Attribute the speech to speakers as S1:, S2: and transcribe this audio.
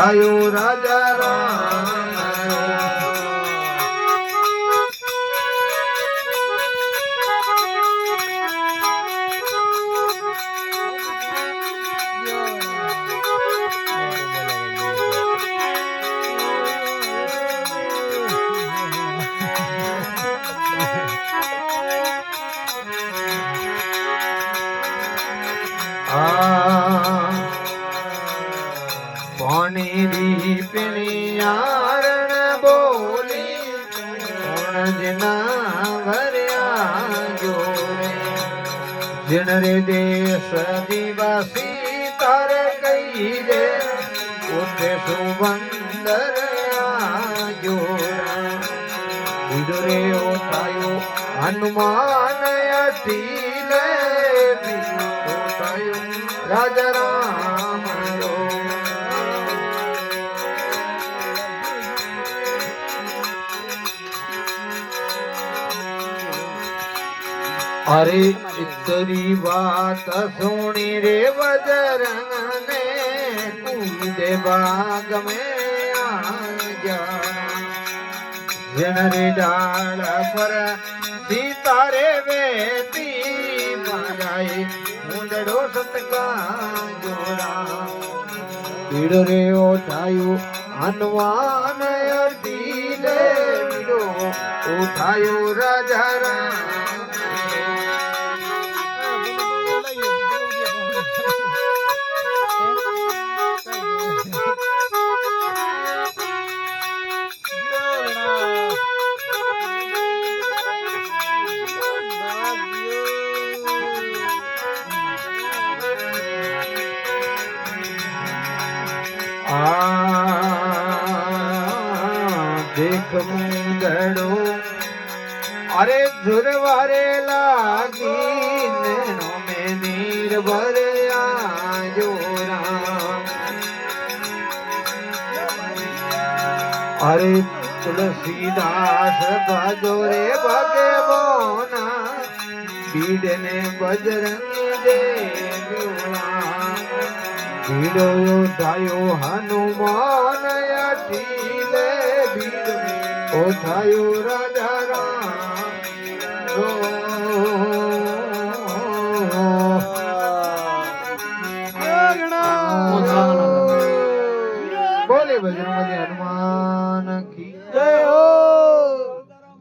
S1: ઉઠાયો રાજા રામ પાણી પીણિયારણ બોલી જના ભર્યા જોરે જન રે દેશ દિવાસી તારે કઈ રે ઉઠે સુવંદર જોરા ઉડરે ઓતાયો હનુમાન અટીલે ઓતાયો રાજા રામ अरे इतरी बात सुनी रे बजरंग ने कूदे बाग में आजा जन रे डाल पर सीता रे बेटी माराई मुंडो सतका जोड़ा पीड़ रे उठायो हनुमान अर्दी ले पीड़ो उठायो राजा राम देख मुंदड़ो अरे झुरवारे लागी नैनों में नीर भर आयो राम अरे तुलसीदास भजो रे भगवाना बीड़ ने बजरंग देवा बीड़ो उठायो हनुमान अटीले बीड़ उठायो राजा राम